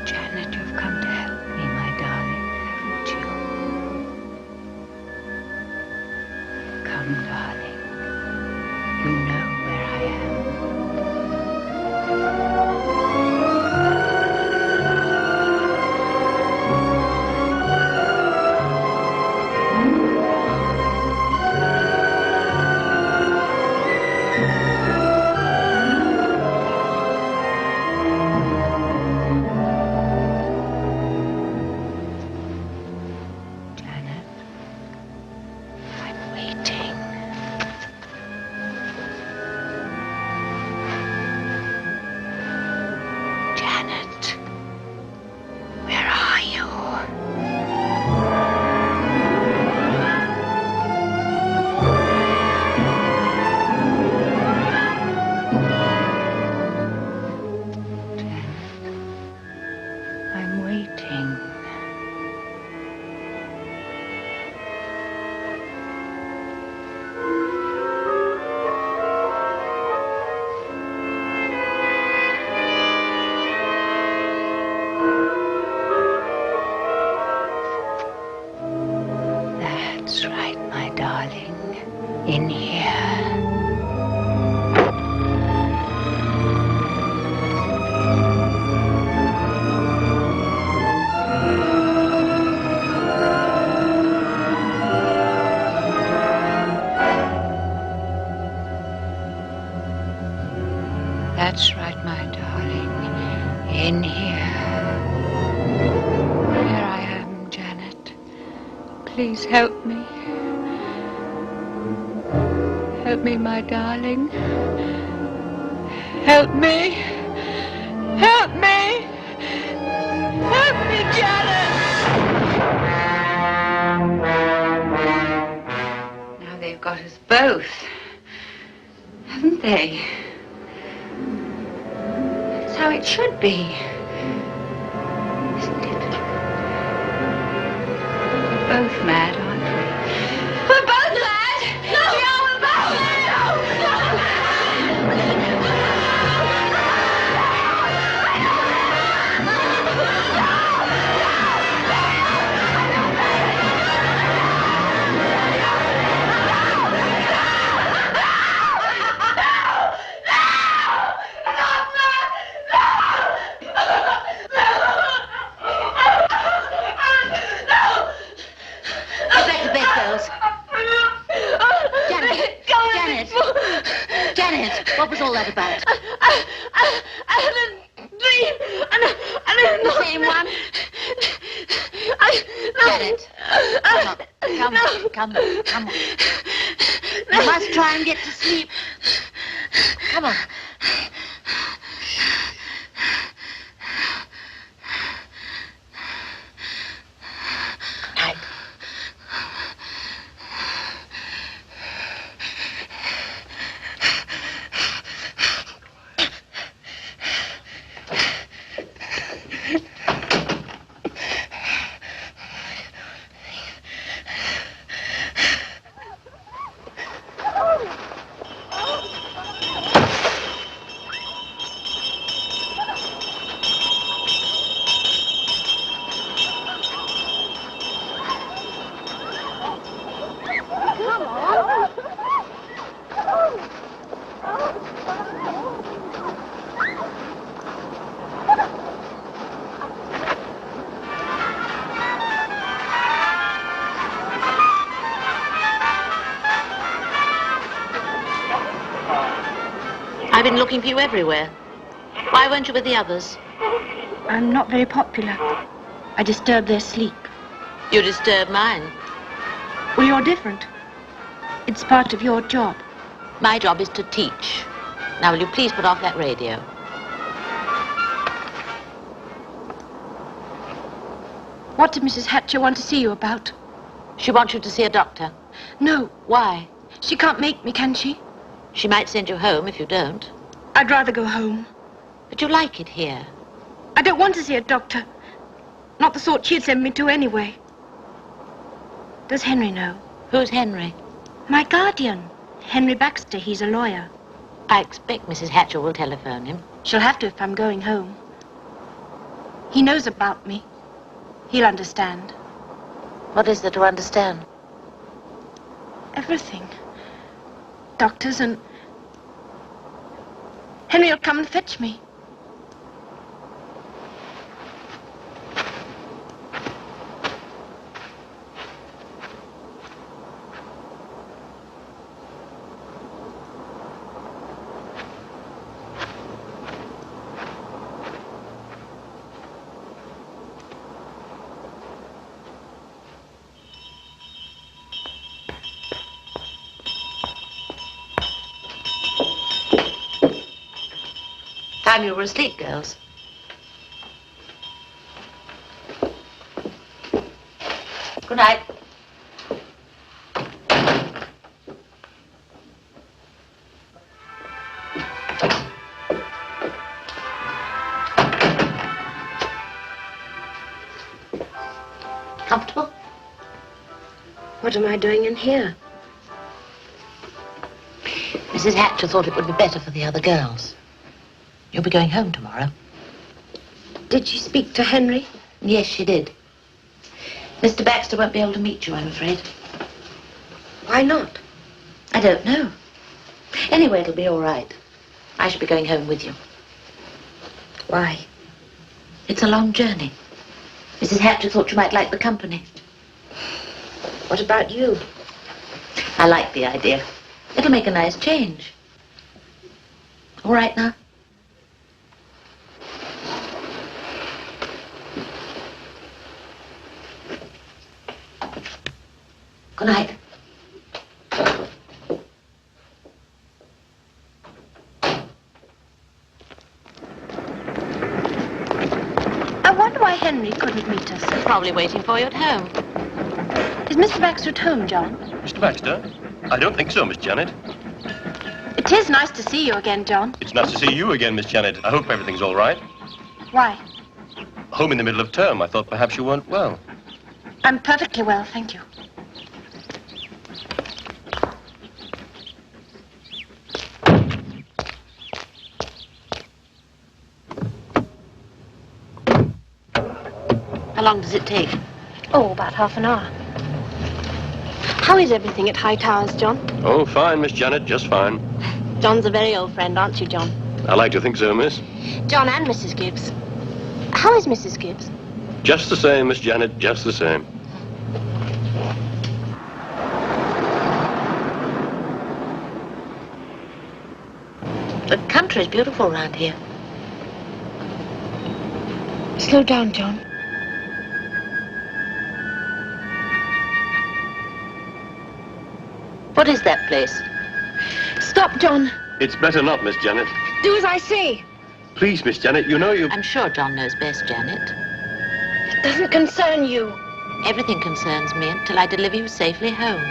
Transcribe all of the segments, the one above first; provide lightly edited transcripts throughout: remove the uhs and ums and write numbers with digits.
Janet, you've come to help me, my darling, haven't you? Come, darling. You know where I am. In here. That's right, my darling. In here. Here I am, Janet. Please help me. Help me, my darling. Help me. Help me. Help me, Janet. Now they've got us both, haven't they? That's how it should be, isn't it? We're both mad, aren't we? We're both mad! No! We are, we're both mad! What was all that about? I had a dream, and the same one? Janet, come on. You must try and get to sleep. Come on. I've been looking for you everywhere. Why weren't you with the others? I'm not very popular. I disturb their sleep. You disturb mine. Well, you're different. It's part of your job. My job is to teach. Now, will you please put off that radio? What did Mrs. Hatcher want to see you about? She wants you to see a doctor. No. Why? She can't make me, can she? She might send you home if you don't. I'd rather go home. But you like it here. I don't want to see a doctor. Not the sort she'd send me to anyway. Does Henry know? Who's Henry? My guardian. Henry Baxter. He's a lawyer. I expect Mrs. Hatcher will telephone him. She'll have to if I'm going home. He knows about me. He'll understand. What is there to understand? Everything. Doctors and... Henry will come and fetch me. Time you were asleep, girls. Good night. Comfortable? What am I doing in here? Mrs. Hatcher thought it would be better for the other girls. You'll be going home tomorrow. Did she speak to Henry? Yes, she did. Mr. Baxter won't be able to meet you, I'm afraid. Why not? I don't know. Anyway, it'll be all right. I shall be going home with you. Why? It's a long journey. Mrs. Hatcher thought you might like the company. What about you? I like the idea. It'll make a nice change. All right now? Good night. I wonder why Henry couldn't meet us. Probably waiting for you at home. Is Mr. Baxter at home, John? Mr. Baxter? I don't think so, Miss Janet. It is nice to see you again, John. It's nice to see you again, Miss Janet. I hope everything's all right. Why? Home in the middle of term. I thought perhaps you weren't well. I'm perfectly well, thank you. How long does it take? Oh, about half an hour. How is everything at High Towers, John? Oh, fine, Miss Janet, just fine. John's a very old friend, aren't you, John? I like to think so, miss. John and Mrs. Gibbs. How is Mrs. Gibbs? Just the same, Miss Janet, just the same. The country's beautiful around here. Slow down, John. What is that place? Stop, John. It's better not, Miss Janet. Do as I say. Please, Miss Janet, you know you... I'm sure John knows best, Janet. It doesn't concern you. Everything concerns me until I deliver you safely home.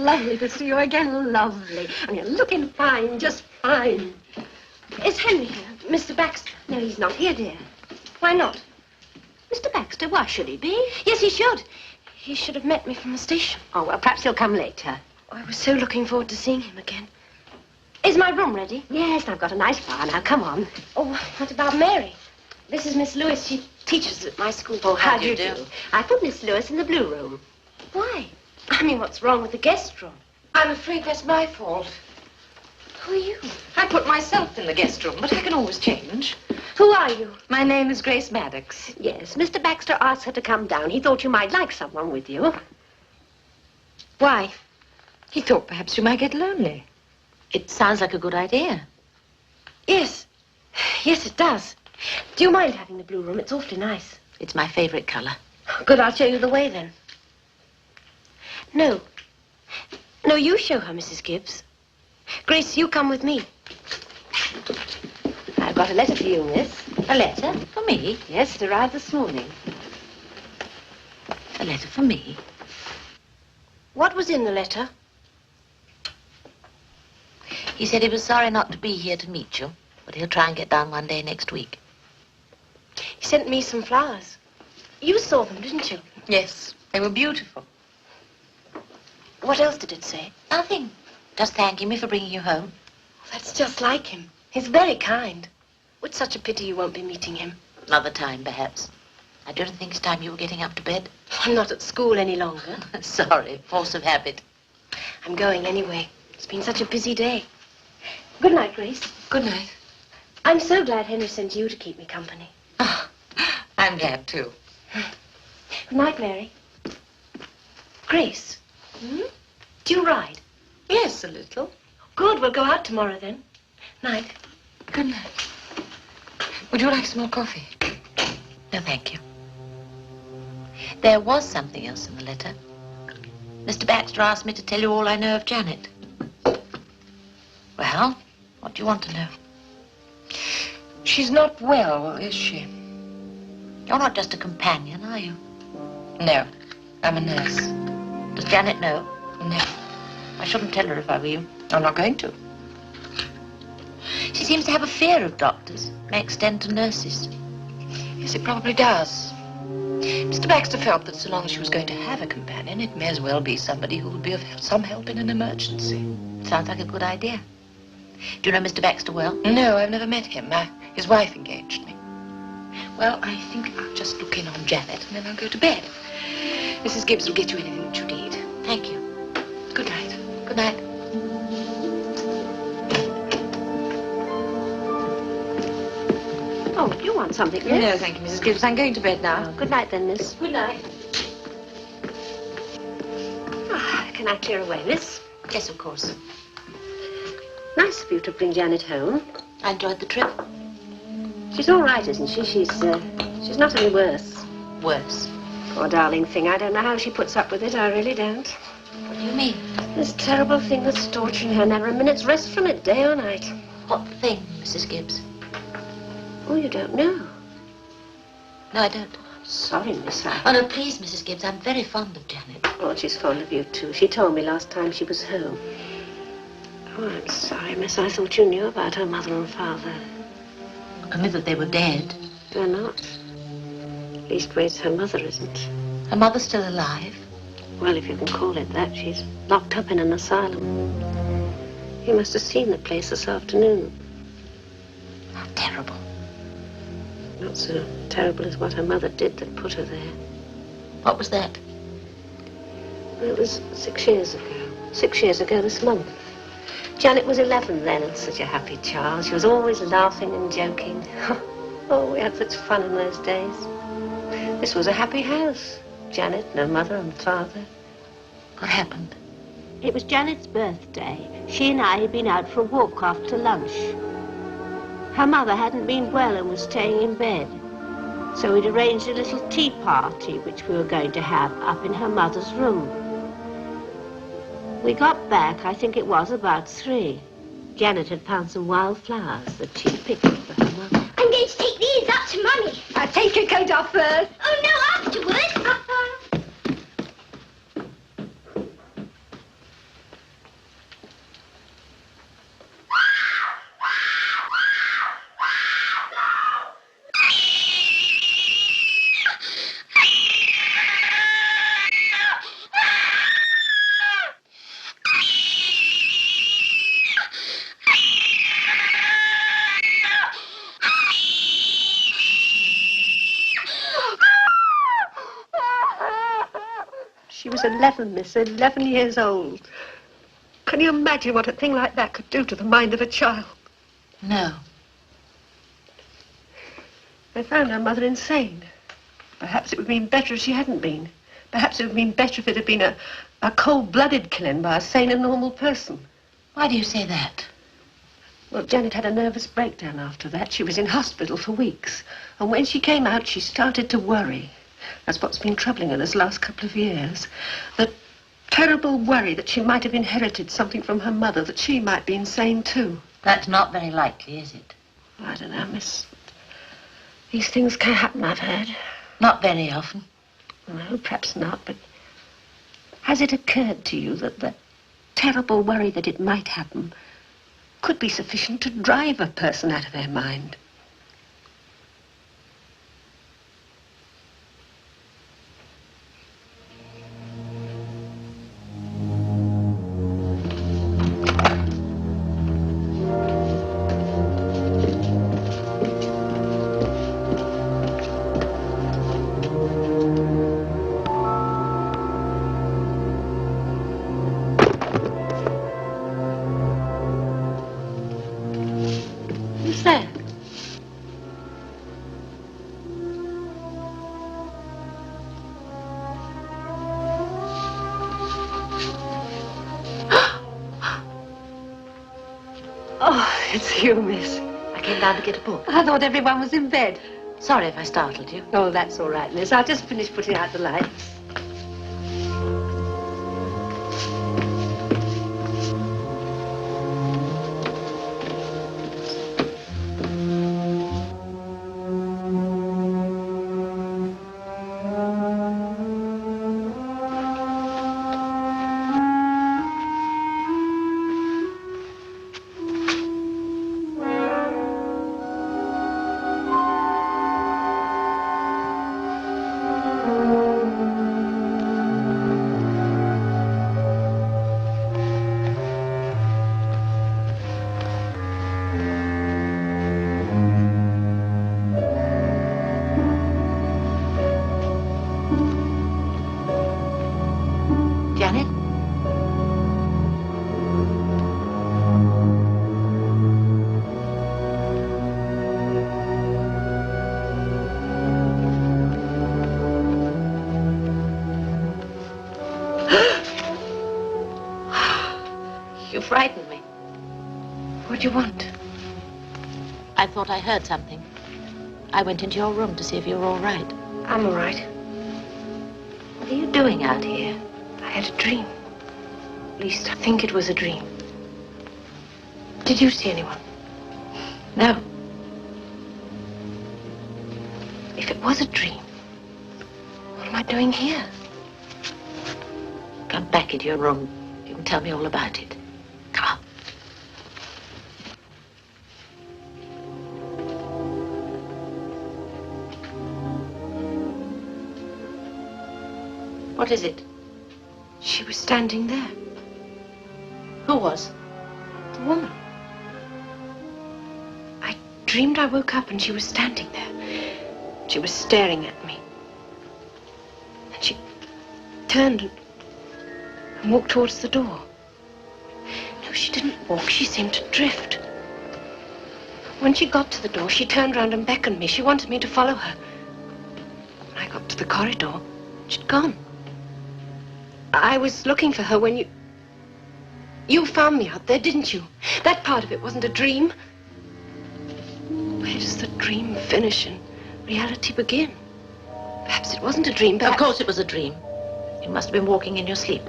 Lovely to see you again, lovely. And you're looking fine, just fine. Is Henry here? Mr. Baxter? No, he's not here, dear. Why not? Mr. Baxter, why should he be? Yes, he should. He should have met me from the station. Oh, well, perhaps he'll come later. Oh, I was so looking forward to seeing him again. Is my room ready? Yes, and I've got a nice fire now. Come on. Oh, what about Mary? This is Miss Lewis. She teaches at my school. Oh, how do you do? I put Miss Lewis in the blue room. Why? I mean, what's wrong with the guest room? I'm afraid that's my fault. Who are you? I put myself in the guest room, but I can always change. Who are you? My name is Grace Maddox. Yes, Mr. Baxter asked her to come down. He thought you might like someone with you. Why? He thought perhaps you might get lonely. It sounds like a good idea. Yes. Yes, it does. Do you mind having the blue room? It's awfully nice. It's my favorite color. Good, I'll show you the way then. No. No, you show her, Mrs. Gibbs. Grace, you come with me. I've got a letter for you, miss. A letter? For me? Yes, it arrived this morning. A letter for me? What was in the letter? He said he was sorry not to be here to meet you, but he'll try and get down one day next week. He sent me some flowers. You saw them, didn't you? Yes, they were beautiful. What else did it say? Nothing. Just thanking me for bringing you home. That's just like him. He's very kind. It's such a pity you won't be meeting him. Another time, perhaps. I don't think it's time you were getting up to bed. I'm not at school any longer. Sorry, force of habit. I'm going anyway. It's been such a busy day. Good night, Grace. Good night. I'm so glad Henry sent you to keep me company. Oh, I'm glad, too. Good night, Mary. Grace, do you ride? Yes, a little. Good, we'll go out tomorrow then. Night. Good night. Would you like some more coffee? No, thank you. There was something else in the letter. Mr. Baxter asked me to tell you all I know of Janet. Well, what do you want to know? She's not well, is she? You're not just a companion, are you? No, I'm a nurse. Does Janet know? No, I shouldn't tell her if I were you. I'm not going to. She seems to have a fear of doctors. May extend to nurses. Yes, it probably does. Mr. Baxter felt that so long as she was going to have a companion, it may as well be somebody who would be of some help in an emergency. Sounds like a good idea. Do you know Mr. Baxter well? No, I've never met him. His wife engaged me. Well, I think I'll just look in on Janet and then I'll go to bed. Mrs. Gibbs will get you anything that you need. Thank you. Good night. Good night. Oh, you want something, miss? No, thank you, Mrs. Gibbs. I'm going to bed now. Oh, good night then, miss. Good night. Can I clear away, miss? Yes, of course. Nice of you to bring Janet home. I enjoyed the trip. She's all right, isn't she? She's not any worse. Worse. Poor darling thing. I don't know how she puts up with it. I really don't. What do you mean? This terrible thing that's torturing her. Never a minute's rest from it, day or night. What thing, Mrs. Gibbs? Oh, you don't know? No, I don't. Sorry, miss. Oh, no, please, Mrs. Gibbs. I'm very fond of Janet. Oh, she's fond of you, too. She told me last time she was home. Oh, I'm sorry, miss. I thought you knew about her mother and father. Only that they were dead. They're not. Leastways, her mother isn't. Her mother's still alive. Well, if you can call it that, she's locked up in an asylum. You must have seen the place this afternoon. How terrible. Not so terrible as what her mother did that put her there. What was that? Well, it was 6 years ago. 6 years ago this month. Janet was 11 then, and such a happy child. She was always laughing and joking. Oh, we had such fun in those days. This was a happy house. Janet, no mother and father. What happened? It was Janet's birthday. She and I had been out for a walk after lunch. Her mother hadn't been well and was staying in bed. So we'd arranged a little tea party, which we were going to have up in her mother's room. We got back, I think it was about 3. Janet had found some wild flowers that she'd picked for her mother. I'm going to take these up to Mummy. I'll take your coat off first. Oh, no, afterwards. She was 11, miss, 11 years old. Can you imagine what a thing like that could do to the mind of a child? No. They found her mother insane. Perhaps it would have been better if she hadn't been. Perhaps it would have been better if it had been a cold-blooded killing by a sane and normal person. Why do you say that? Well, Janet had a nervous breakdown after that. She was in hospital for weeks. And when she came out, she started to worry. That's what's been troubling her this last couple of years. That terrible worry that she might have inherited something from her mother, that she might be insane too. That's not very likely, is it? I don't know, miss. These things can happen, I've heard. Not very often. No, perhaps not, but has it occurred to you that the terrible worry that it might happen could be sufficient to drive a person out of their mind? Who's there? Oh, it's you, miss. I came down to get a book. I thought everyone was in bed. Sorry if I startled you. Oh, that's all right, miss. I'll just finish putting out the lights. Janet? You frightened me. What do you want? I thought I heard something. I went into your room to see if you were all right. I'm all right. What are you doing out here? I had a dream. At least I think it was a dream. Did you see anyone? No. If it was a dream, what am I doing here? Come back into your room. You can tell me all about it. Come on. What is it? She was standing there. Who was? The woman. I dreamed I woke up and she was standing there. She was staring at me. And she turned and walked towards the door. No, she didn't walk. She seemed to drift. When she got to the door, she turned round and beckoned me. She wanted me to follow her. When I got to the corridor, she'd gone. I was looking for her when you found me out there, didn't you? That part of it wasn't a dream. Where does the dream finish and reality begin? Perhaps it wasn't a dream. Of course it was a dream. You must have been walking in your sleep.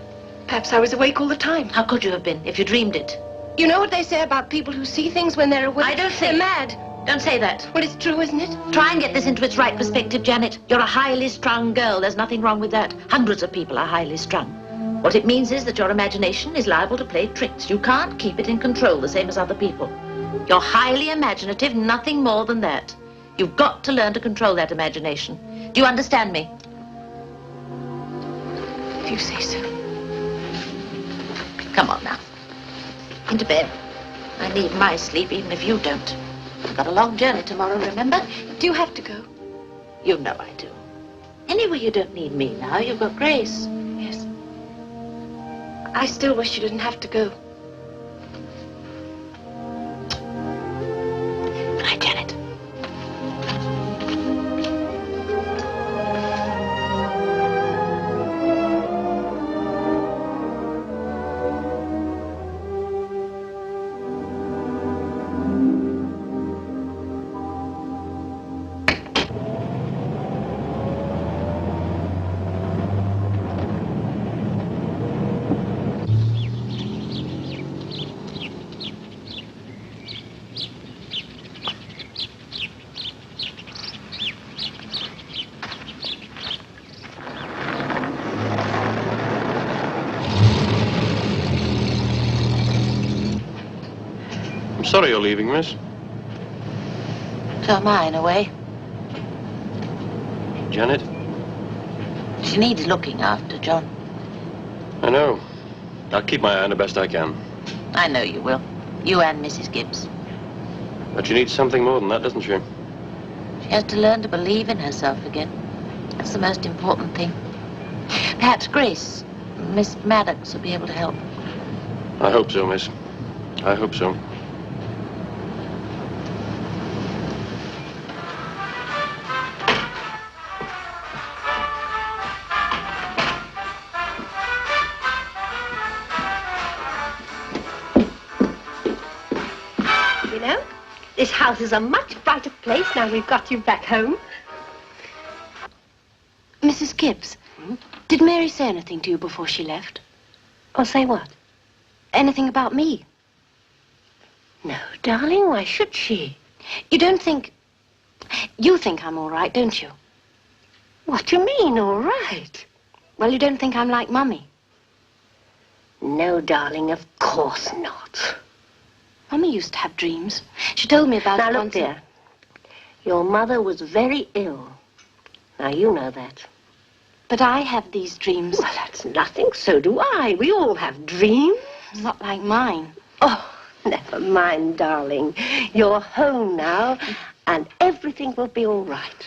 Perhaps I was awake all the time. How could you have been if you dreamed it? You know what they say about people who see things when they're awake? I don't say... They're mad. Don't say that. Well, it's true, isn't it? Try and get this into its right perspective, Janet. You're a highly strung girl. There's nothing wrong with that. Hundreds of people are highly strung. What it means is that your imagination is liable to play tricks. You can't keep it in control the same as other people. You're highly imaginative, nothing more than that. You've got to learn to control that imagination. Do you understand me? If you say so. Come on now. Into bed. I need my sleep even if you don't. I've got a long journey tomorrow, remember? Do you have to go? You know I do. Anyway, you don't need me now. You've got Grace. Yes. I still wish you didn't have to go. Good night, Janet. sorry you're leaving, miss. So am I, in a way. Janet? She needs looking after, John. I know. I'll keep my eye on her best I can. I know you will. You and Mrs. Gibbs. But she needs something more than that, doesn't she? She has to learn to believe in herself again. That's the most important thing. Perhaps Grace, Miss Maddox, will be able to help. I hope so, miss. I hope so. You know, this house is a much brighter place now we've got you back home. Mrs. Gibbs, did Mary say anything to you before she left? Or say what? Anything about me? No, darling, why should she? You don't think... You think I'm all right, don't you? What do you mean, all right? Well, you don't think I'm like Mummy? No, darling, of course not. Mummy used to have dreams. She told me about Now, it look, once. dear. Your mother was very ill. Now, you know that. But I have these dreams. Well, that's nothing. So do I. We all have dreams. Not like mine. Oh, never mind, darling. You're home now, and everything will be all right.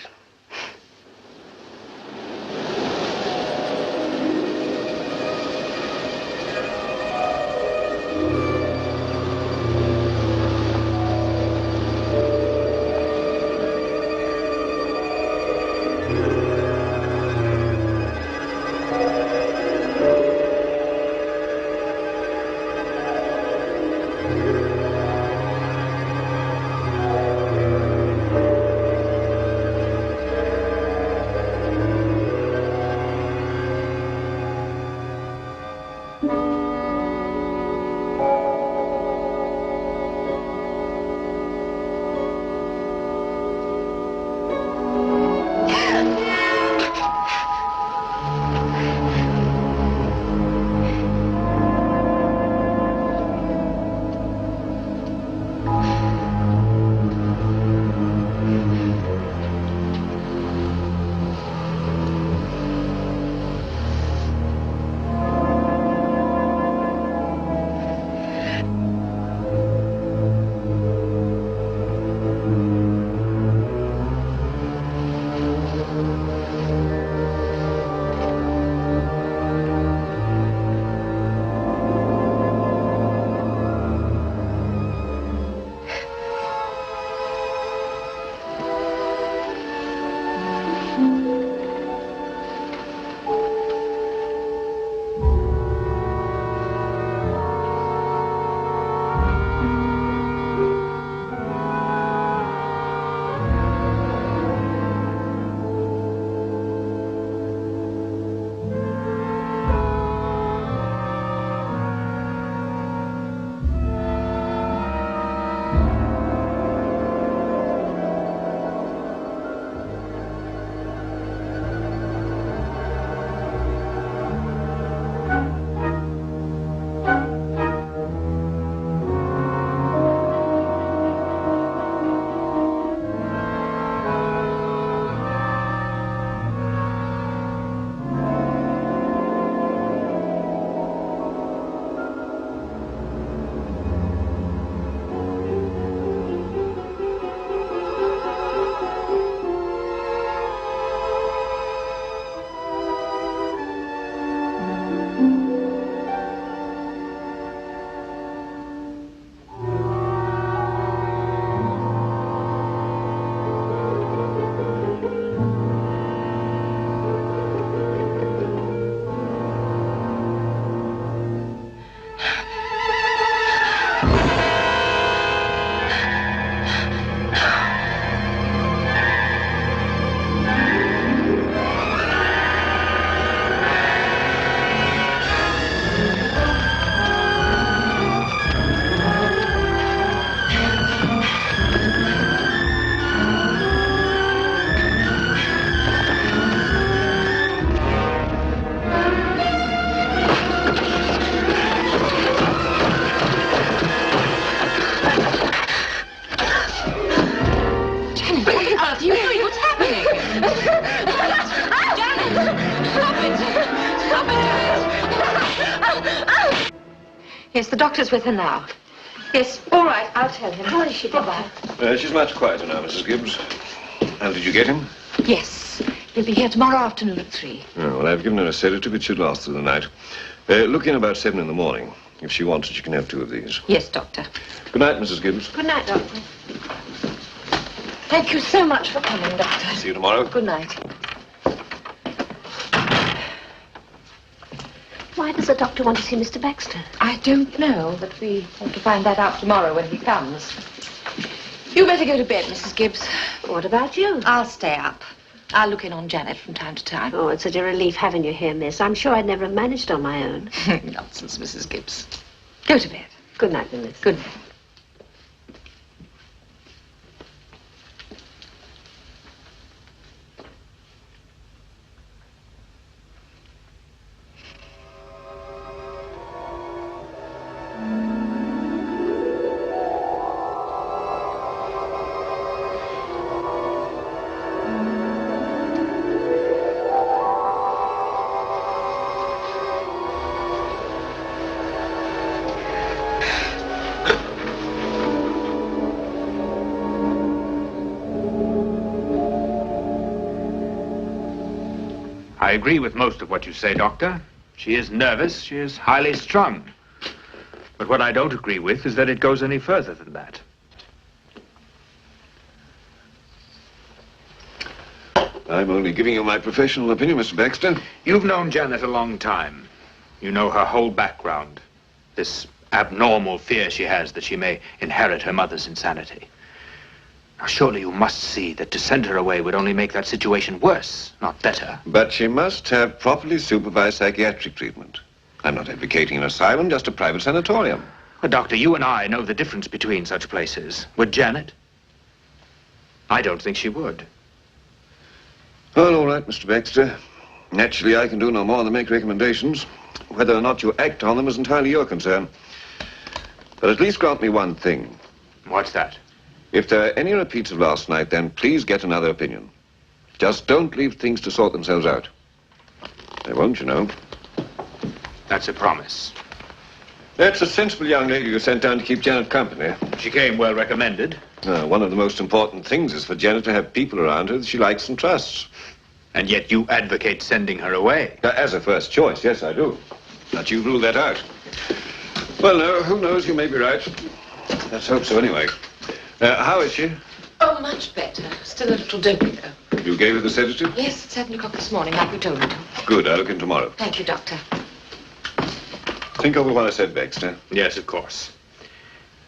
Yes, the doctor's with her now. Yes, all right, I'll tell him. How is she, Doctor? She's much quieter now, Mrs. Gibbs. How did you get him? Yes, he'll be here tomorrow afternoon at 3. Oh, well, I've given her a sedative. It should last through the night. Look in about 7 in the morning. If she wants it, she can have 2 of these. Yes, Doctor. Good night, Mrs. Gibbs. Good night, Doctor. Thank you so much for coming, Doctor. See you tomorrow. Good night. Why does the doctor want to see Mr. Baxter? I don't know, but we want to find that out tomorrow when he comes. You better go to bed, Mrs. Gibbs. What about you? I'll stay up. I'll look in on Janet from time to time. Oh, it's such a relief having you here, miss. I'm sure I'd never have managed on my own. Nonsense, Mrs. Gibbs. Go to bed. Good night, miss. Good night. I agree with most of what you say, Doctor. She is nervous, she is highly strung. But what I don't agree with is that it goes any further than that. I'm only giving you my professional opinion, Mr. Baxter. You've known Janet a long time. You know her whole background. This abnormal fear she has that she may inherit her mother's insanity. Now, surely you must see that to send her away would only make that situation worse, not better. But she must have properly supervised psychiatric treatment. I'm not advocating an asylum, just a private sanatorium. Well, Doctor, you and I know the difference between such places. Would Janet? I don't think she would. Well, all right, Mr. Baxter. Naturally, I can do no more than make recommendations. Whether or not you act on them is entirely your concern. But at least grant me one thing. What's that? If there are any repeats of last night, then please get another opinion. Just don't leave things to sort themselves out. They won't, you know. That's a promise. That's a sensible young lady you sent down to keep Janet company. She came well recommended. One of the most important things is for Janet to have people around her that she likes and trusts. And yet you advocate sending her away. As a first choice, yes, I do. But you rule that out. Well, no, who knows? You may be right. Let's hope so, anyway. How is she? Oh, much better. Still a little dopey, though. You gave her the sedative? Yes, at 7 o'clock this morning, like you told me to. Good, I'll look in tomorrow. Thank you, Doctor. Think over what I said, Baxter. Yes, of course.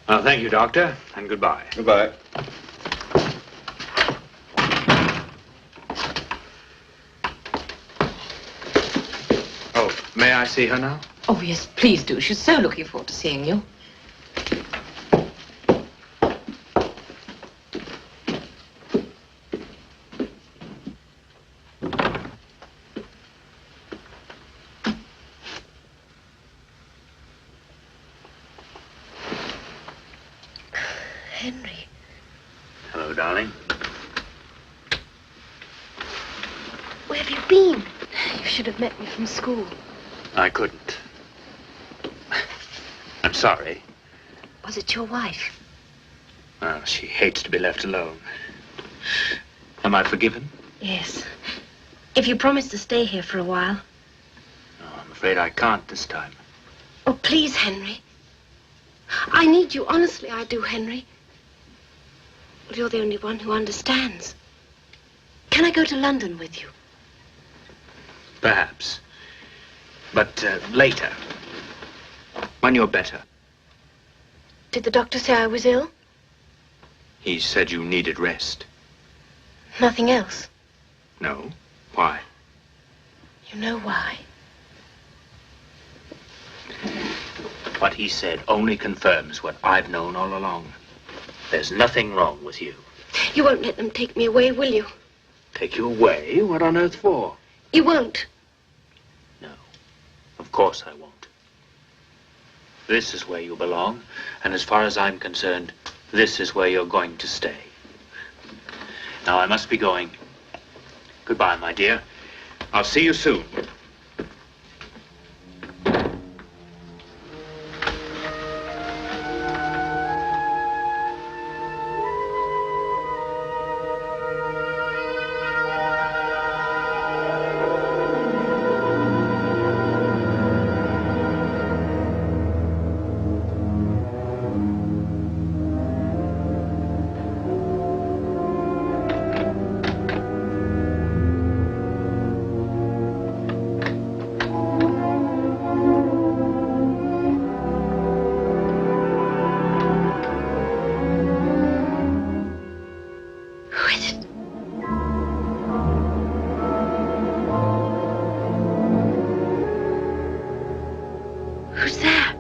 Well, thank you, Doctor, and goodbye. Goodbye. Oh, may I see her now? Oh, yes, please do. She's so looking forward to seeing you. Henry. Hello, darling. Where have you been? You should have met me from school. I couldn't. I'm sorry. Was it your wife? Well, she hates to be left alone. Am I forgiven? Yes. If you promise to stay here for a while. No, I'm afraid I can't this time. Oh, please, Henry. I need you. Honestly, I do, Henry. Well, you're the only one who understands. Can I go to London with you? Perhaps. But later. When you're better. Did the doctor say I was ill? He said you needed rest. Nothing else? No? Why? You know why. What he said only confirms what I've known all along. There's nothing wrong with you. You won't let them take me away, will you? Take you away? What on earth for? You won't. No. Of course I won't. This is where you belong, and as far as I'm concerned, this is where you're going to stay. Now, I must be going. Goodbye, my dear. I'll see you soon. Who's there?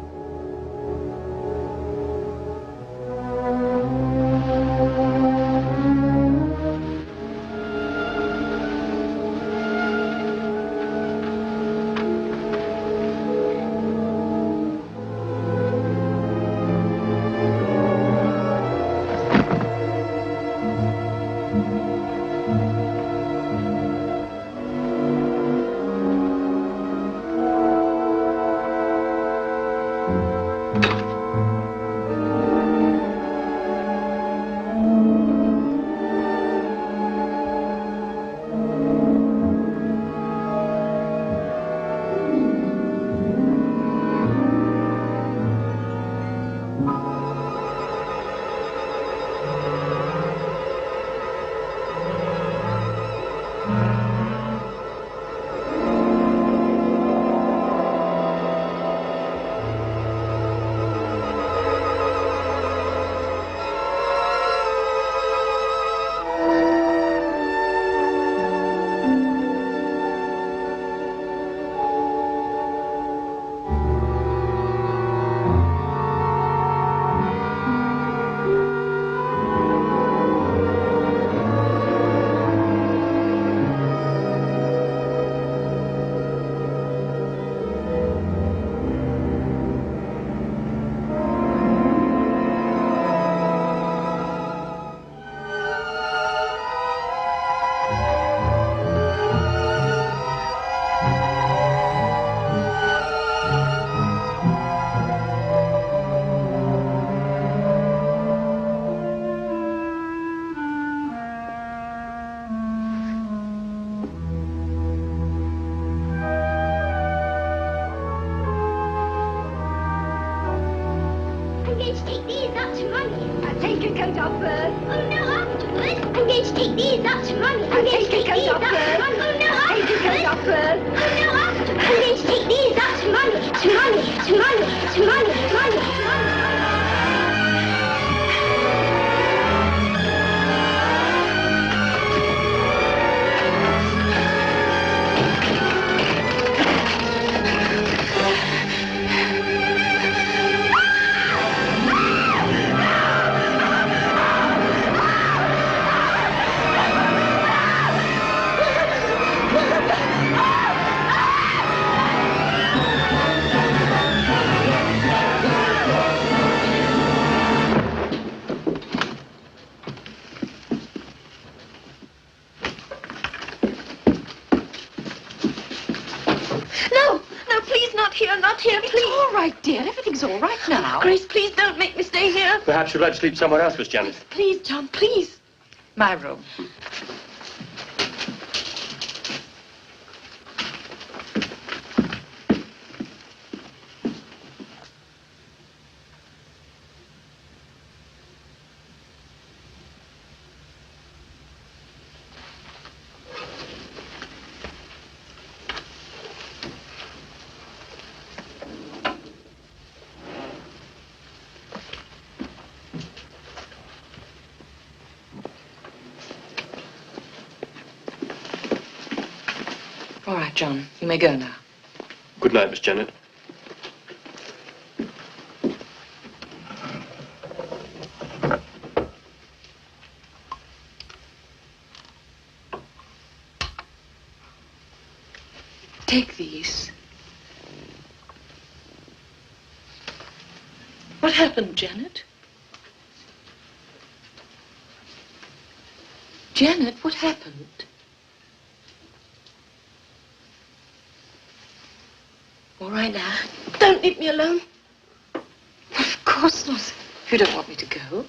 Grace, please don't make me stay here. Perhaps you'd like to sleep somewhere else, Miss Janet. Please, John, please. My room. All right, John, you may go now. Good night, Miss Janet. Take these. What happened, Janet? Janet, what happened? All right now. Don't leave me alone. Of course not. If you don't want me to go.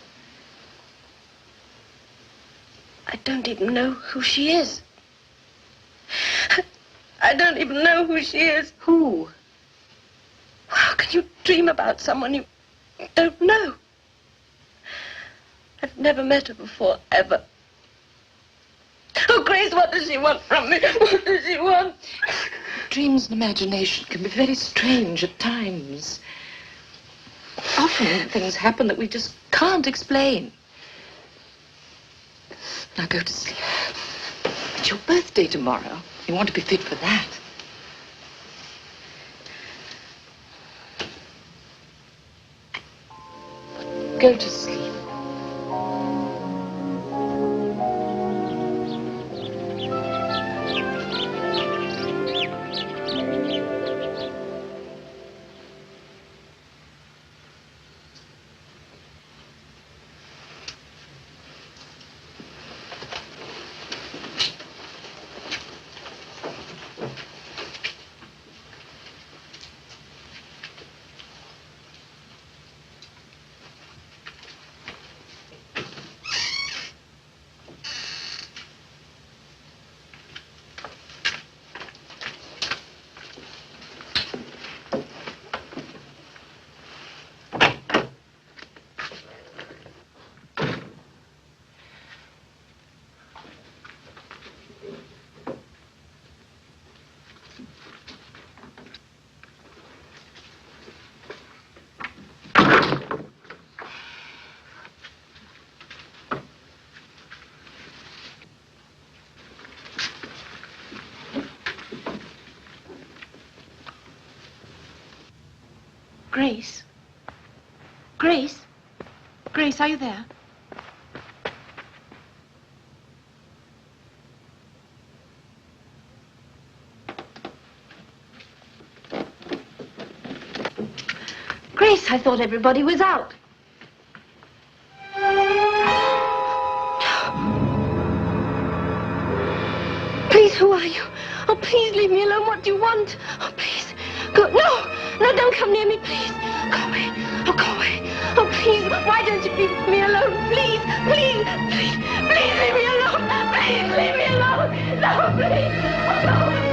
I don't even know who she is. I don't even know who she is. Who? How can you dream about someone you don't know? I've never met her before, ever. Oh, Grace, what does she want from me? What does she want? Dreams and imagination can be very strange at times. Often things happen that we just can't explain. Now go to sleep. It's your birthday tomorrow. You want to be fit for that. Go to sleep. Grace? Grace? Grace, are you there? Grace, I thought everybody was out. Please, who are you? Oh, please leave me alone. What do you want? Oh, please. Go. No, don't come near me, please. Go away. Oh, go away. Oh, please, why don't you leave me alone? Please, please, please, please leave me alone. Please leave me alone. No, please. Oh, go away.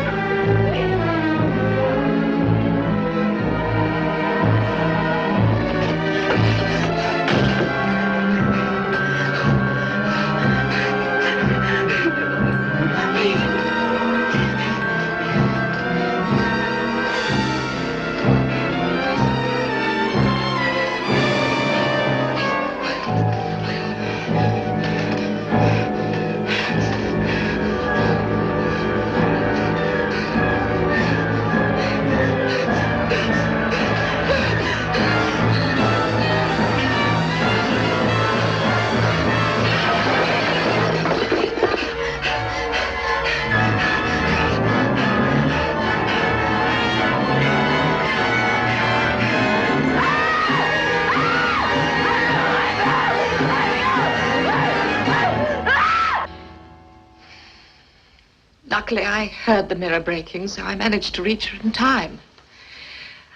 Luckily, I heard the mirror breaking, so I managed to reach her in time.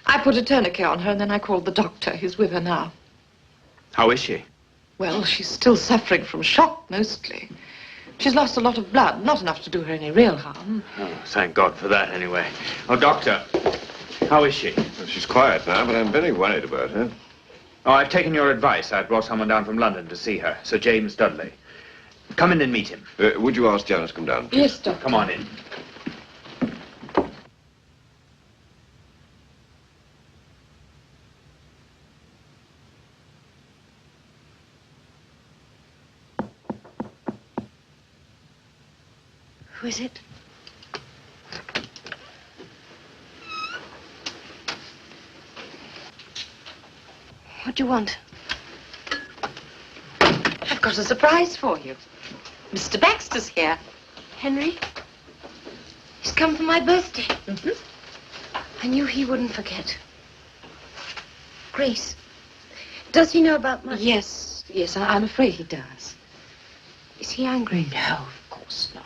I put a tourniquet on her, and then I called the doctor. He's with her now. How is she? Well, she's still suffering from shock, mostly. She's lost a lot of blood, not enough to do her any real harm. Oh, thank God for that, anyway. Oh, Doctor, how is she? Well, she's quiet now, but I'm very worried about her. Oh, I've taken your advice. I've brought someone down from London to see her, Sir James Dudley. Come in and meet him. Would you ask Janet to come down, please? Yes, Doctor. Come on in. Who is it? What do you want? I've got a surprise for you. Mr. Baxter's here. Henry? He's come for my birthday. Mm-hmm. I knew he wouldn't forget. Grace, does he know about my... Yes, I'm afraid he does. Is he angry? No, of course not.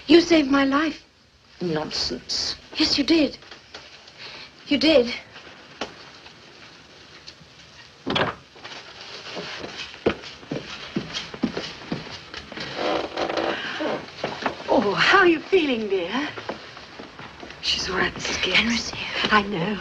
You saved my life. Nonsense. Yes, you did. You did. Oh, how are you feeling, dear? She's all right, Mrs. Gibbs. Henry's here. I know.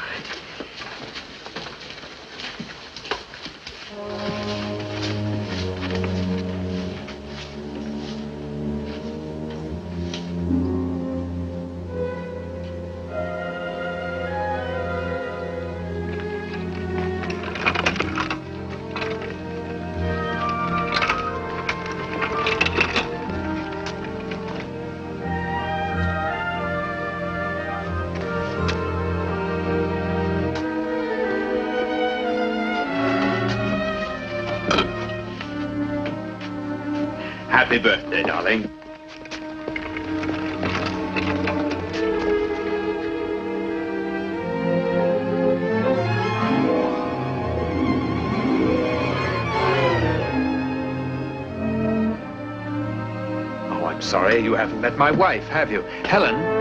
Happy birthday, darling. Oh, I'm sorry, you haven't met my wife, have you? Helen?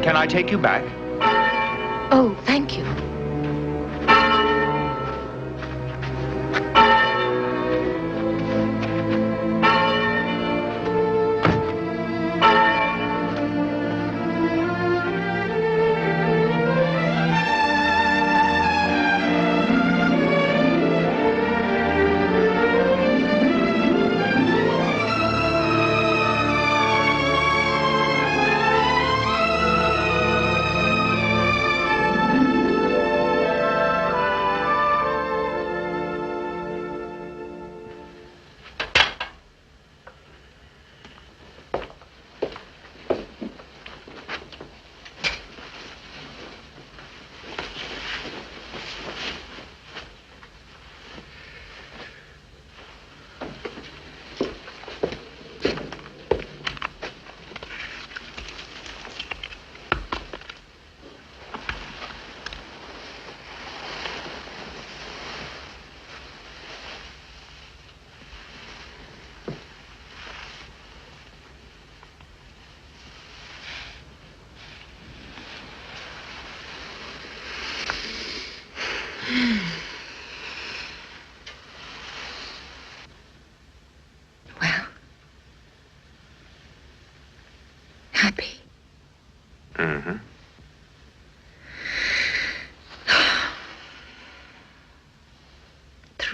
Can I take you back? Oh, thank you.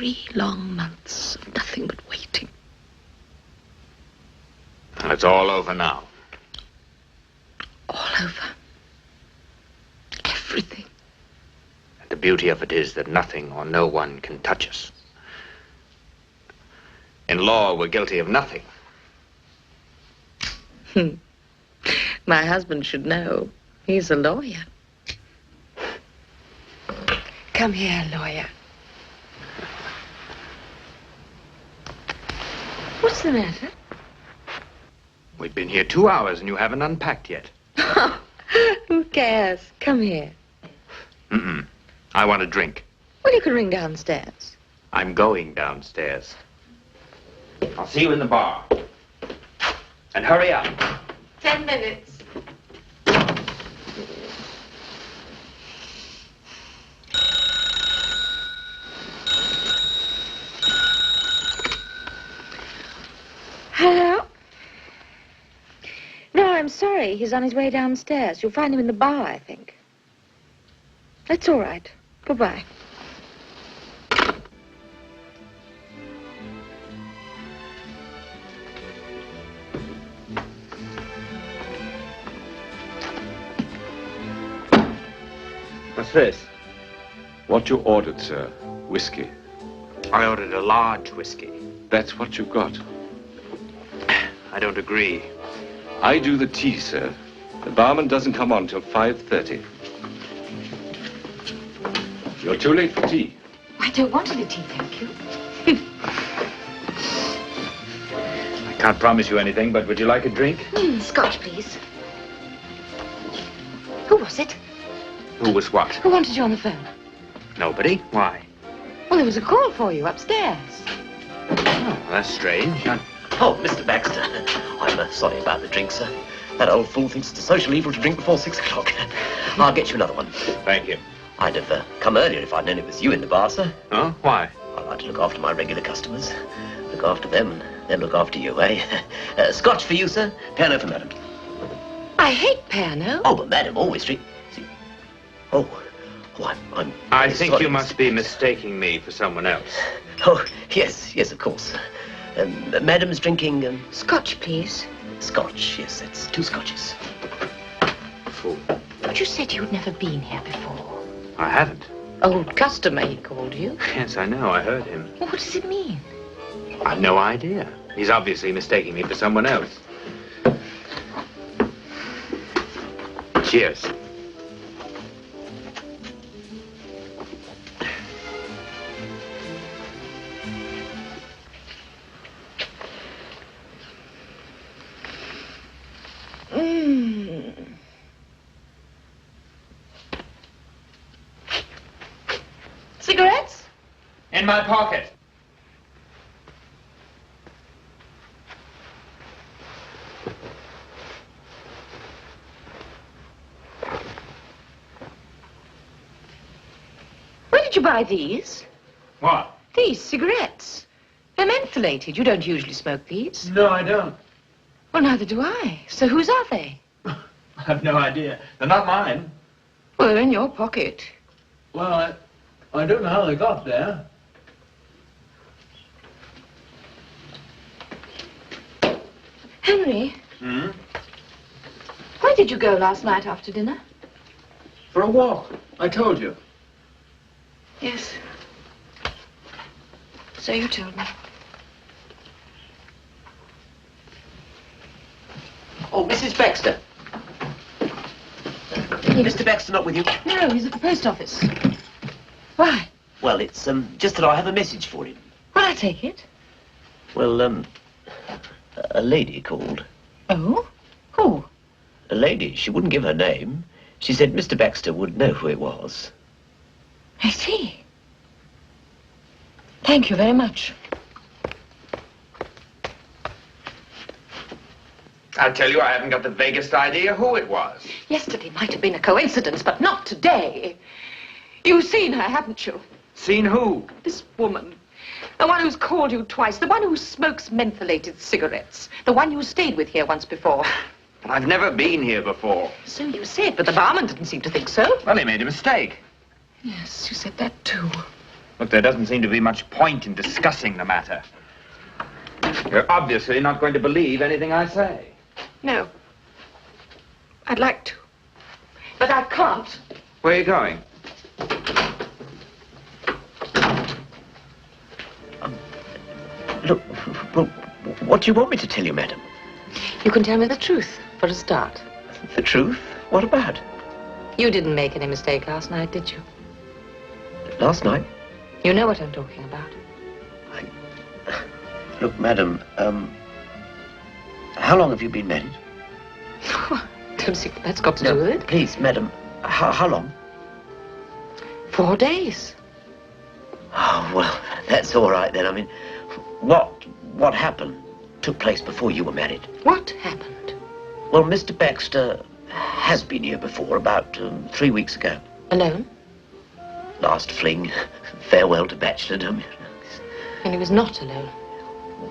3 long months of nothing but waiting. It's all over now. All over. Everything. The beauty of it is that nothing or no one can touch us. In law, we're guilty of nothing. My husband should know. He's a lawyer. Come here, lawyer. What's the matter? We've been here 2 hours and you haven't unpacked yet. Who cares? Come here. I want a drink. Well, you can ring downstairs. I'm going downstairs. I'll see you in the bar. And hurry up. 10 minutes. Hello? No, I'm sorry. He's on his way downstairs. You'll find him in the bar, I think. That's all right. Goodbye. What's this? What you ordered, sir. Whiskey. I ordered a large whiskey. That's what you got. I don't agree. I do the tea, sir. The barman doesn't come on till 5:30. You're too late for tea. I don't want any tea, thank you. I can't promise you anything, but would you like a drink? Scotch, please. Who was it? Who was what? Who wanted you on the phone? Nobody. Why? Well, there was a call for you upstairs. Oh, that's strange. Oh, Mr. Baxter, I'm sorry about the drink, sir. That old fool thinks it's a social evil to drink before 6 o'clock. I'll get you another one. Thank you. I'd have come earlier if I'd known it was you in the bar, sir. Oh, why? I like to look after my regular customers. Look after them, and they'll look after you, eh? Scotch for you, sir. Piano for madam. I hate piano. Oh, but madam, always treat... Oh, I'm I think sorry, you must be mistaking me for someone else. Oh, yes, of course. Madam's drinking... Scotch, please. Scotch, yes, that's 2 scotches. Fool. But you said you'd never been here before. I haven't. Old customer, he called you. Yes, I know. I heard him. Well, what does it mean? I've no idea. He's obviously mistaking me for someone else. Cheers. Cigarettes? In my pocket. Where did you buy these? What? These cigarettes. They're mentholated. You don't usually smoke these. No, I don't. Well, neither do I. So whose are they? I have no idea. They're not mine. Well, they're in your pocket. Well, I don't know how they got there. Henry? Where did you go last night after dinner? For a walk. I told you. Yes. So you told me. Oh, Mrs. Baxter. Mr. Baxter not with you? No, he's at the post office. Why? Well, it's just that I have a message for him. Well, I take it. Well, a lady called. Oh? Who? A lady. She wouldn't give her name. She said Mr. Baxter would know who it was. I see. Thank you very much. I tell you, I haven't got the vaguest idea who it was. Yesterday might have been a coincidence, but not today. You've seen her, haven't you? Seen who? This woman. The one who's called you twice. The one who smokes mentholated cigarettes. The one you stayed with here once before. But I've never been here before. So you said, but the barman didn't seem to think so. Well, he made a mistake. Yes, you said that too. Look, there doesn't seem to be much point in discussing the matter. You're obviously not going to believe anything I say. No. I'd like to. But I can't. Where are you going? Look, well, what do you want me to tell you, madam? You can tell me the truth, for a start. The truth? What about? You didn't make any mistake last night, did you? Last night? You know what I'm talking about. Look, madam, how long have you been married? Don't see what that's got to do with it. Please, madam, how long? 4 days. Oh, well, that's all right then. I mean, what happened took place before you were married? What happened? Well, Mr. Baxter has been here before, about 3 weeks ago. Alone? Last fling, farewell to bachelordom. And he was not alone.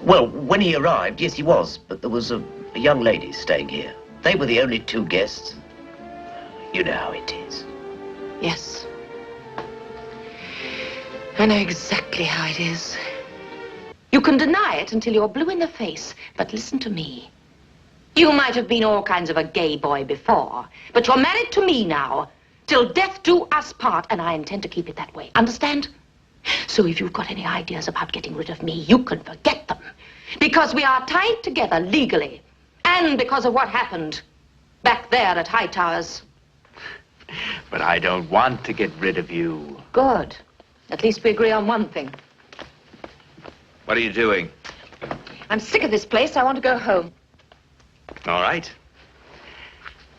Well, when he arrived, yes, he was, but there was a young lady staying here. They were the only 2 guests. You know how it is. Yes. I know exactly how it is. You can deny it until you're blue in the face, but listen to me. You might have been all kinds of a gay boy before, but you're married to me now, till death do us part, and I intend to keep it that way. Understand? So if you've got any ideas about getting rid of me, you can forget them. Because we are tied together legally, and because of what happened back there at Hightowers. But I don't want to get rid of you. Good. At least we agree on one thing. What are you doing? I'm sick of this place. I want to go home. All right.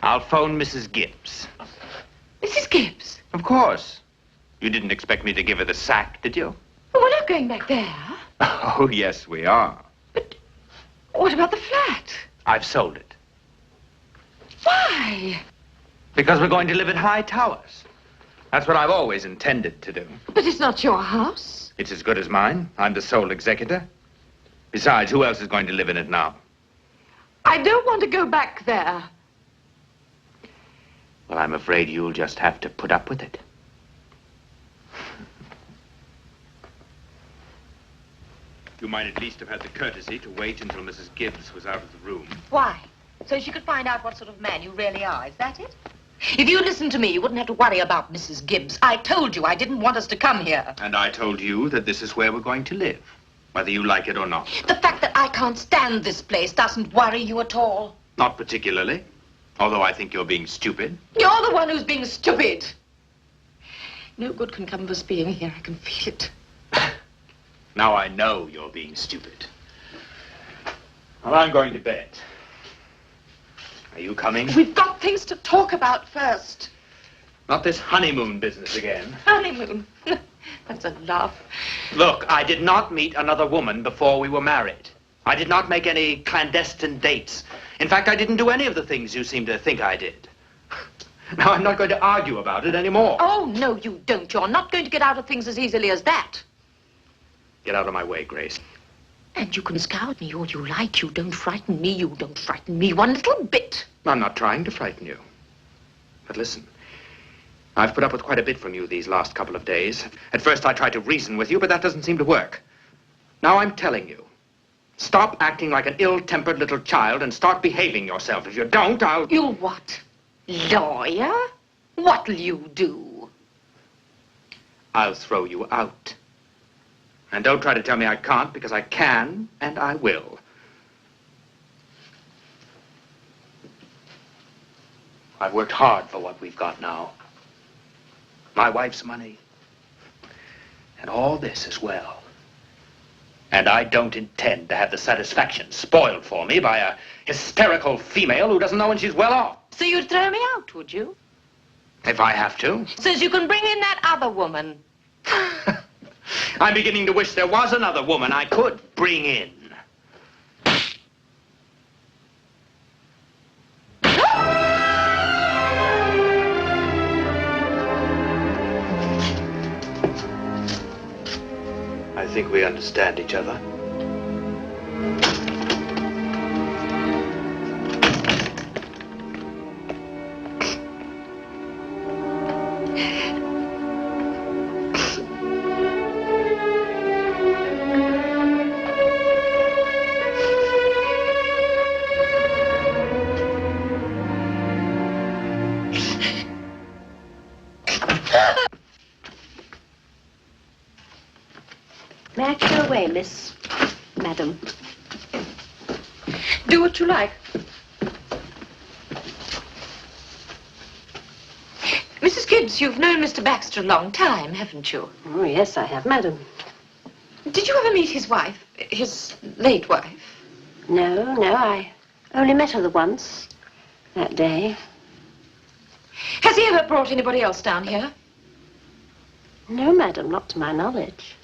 I'll phone Mrs. Gibbs. Mrs. Gibbs? Of course. You didn't expect me to give her the sack, did you? Well, we're not going back there. Oh, yes, we are. But what about the flat? I've sold it. Why? Because we're going to live at High Towers. That's what I've always intended to do. But it's not your house. It's as good as mine. I'm the sole executor. Besides, who else is going to live in it now? I don't want to go back there. Well, I'm afraid you'll just have to put up with it. You might at least have had the courtesy to wait until Mrs. Gibbs was out of the room. Why? So she could find out what sort of man you really are, is that it? If you listened to me, you wouldn't have to worry about Mrs. Gibbs. I told you I didn't want us to come here. And I told you that this is where we're going to live, whether you like it or not. The fact that I can't stand this place doesn't worry you at all. Not particularly, although I think you're being stupid. You're the one who's being stupid. No good can come of us being here. I can feel it. Now I know you're being stupid. Well, I'm going to bed. Are you coming? We've got things to talk about first. Not this honeymoon business again. Honeymoon? That's a laugh. Look, I did not meet another woman before we were married. I did not make any clandestine dates. In fact, I didn't do any of the things you seem to think I did. Now, I'm not going to argue about it anymore. Oh, no, you don't. You're not going to get out of things as easily as that. Get out of my way, Grace. And you can scowl at me all you like. You don't frighten me. You don't frighten me one little bit. I'm not trying to frighten you. But listen, I've put up with quite a bit from you these last couple of days. At first I tried to reason with you, but that doesn't seem to work. Now I'm telling you, stop acting like an ill-tempered little child and start behaving yourself. If you don't, I'll... You'll what? Lawyer? What'll you do? I'll throw you out. And don't try to tell me I can't, because I can, and I will. I've worked hard for what we've got now. My wife's money. And all this as well. And I don't intend to have the satisfaction spoiled for me by a hysterical female who doesn't know when she's well off. So you'd throw me out, would you? If I have to. Since you can bring in that other woman. I'm beginning to wish there was another woman I could bring in. I think we understand each other. May I go away, Miss... Madam? Do what you like. Mrs. Gibbs, you've known Mr. Baxter a long time, haven't you? Oh, yes, I have, madam. Did you ever meet his wife? His late wife? No, I only met her the once, that day. Has he ever brought anybody else down here? No, madam, not to my knowledge.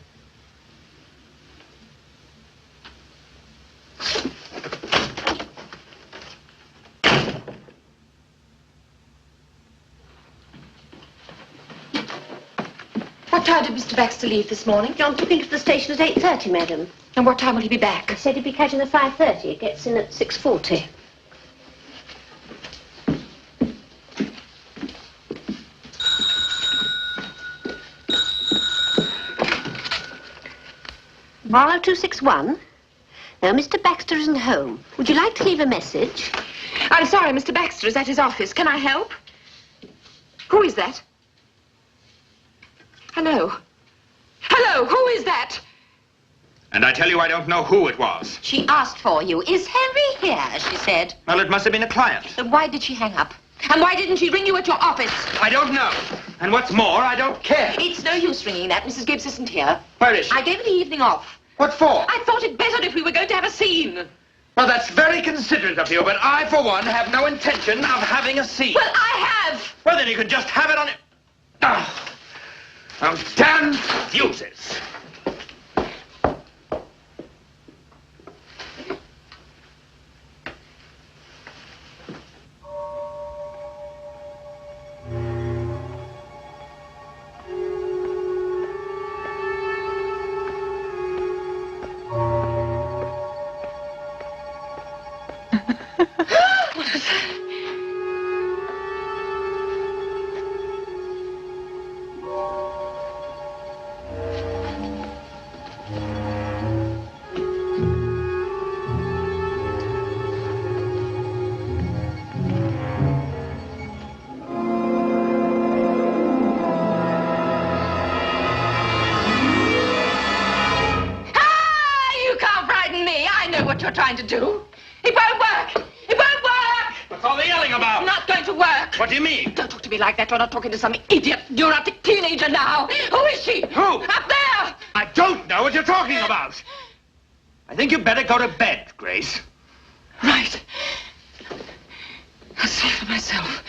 What time did Mr. Baxter leave this morning? John took him to the station at 8:30, madam. And what time will he be back? He said he'd be catching the 5:30. It gets in at 6:40. Marlow 261. No, Mr. Baxter isn't home. Would you like to leave a message? I'm sorry, Mr. Baxter is at his office. Can I help? Who is that? Hello? Hello, who is that? And I tell you, I don't know who it was. She asked for you. Is Henry here, she said. Well, it must have been a client. Then why did she hang up? And why didn't she ring you at your office? I don't know. And what's more, I don't care. It's no use ringing that. Mrs. Gibbs isn't here. Where is she? I gave her the evening off. What for? I thought it better if we were going to have a scene. Well, that's very considerate of you, but I, for one, have no intention of having a scene. Well, I have. Well, then you could just have it on it. Ah, those damn fuses. Trying to do. It won't work. It won't work. What's all the yelling about? Not going to work. What do you mean? Don't talk to me like that. You're not talking to some idiot, neurotic teenager now. Who is she? Who? Up there. I don't know what you're talking about. I think you'd better go to bed, Grace. Right. I'll see for myself.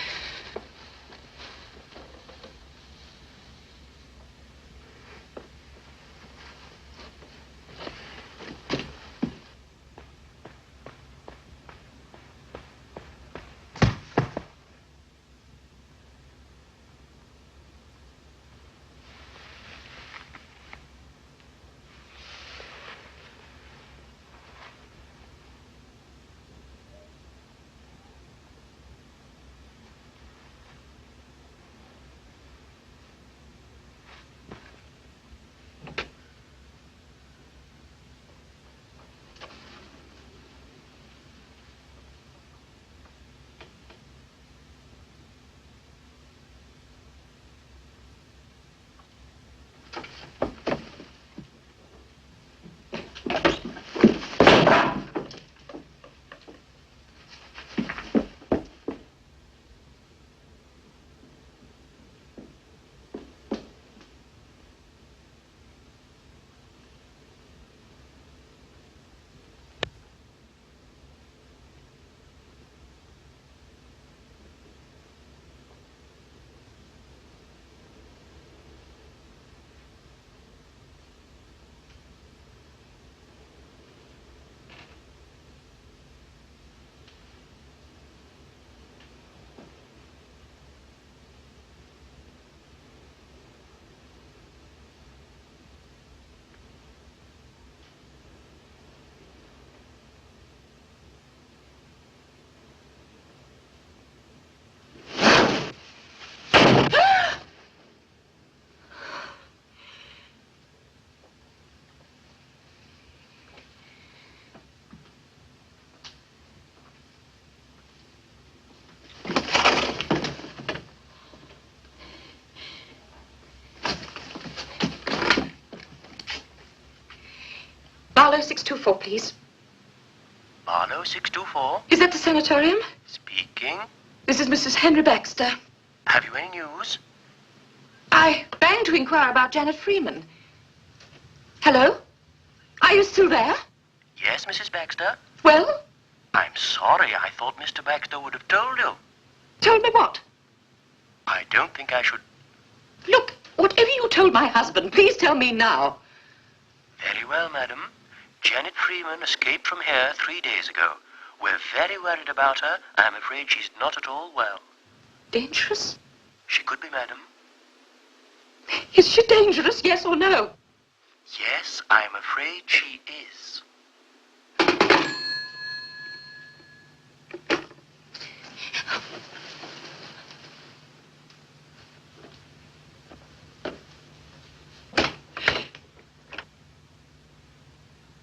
624, please. Barlow 624. Is that the sanatorium? Speaking. This is Mrs. Henry Baxter. Have you any news? I rang to inquire about Janet Freeman. Hello? Are you still there? Yes, Mrs. Baxter? Well? I'm sorry. I thought Mr. Baxter would have told you. Told me what? I don't think I should... Look, whatever you told my husband, please tell me now. Very well, madam. Janet Freeman escaped from here 3 days ago. We're very worried about her. I'm afraid she's not at all well. Dangerous? She could be, madam. Is she dangerous, yes or no? Yes, I'm afraid she is.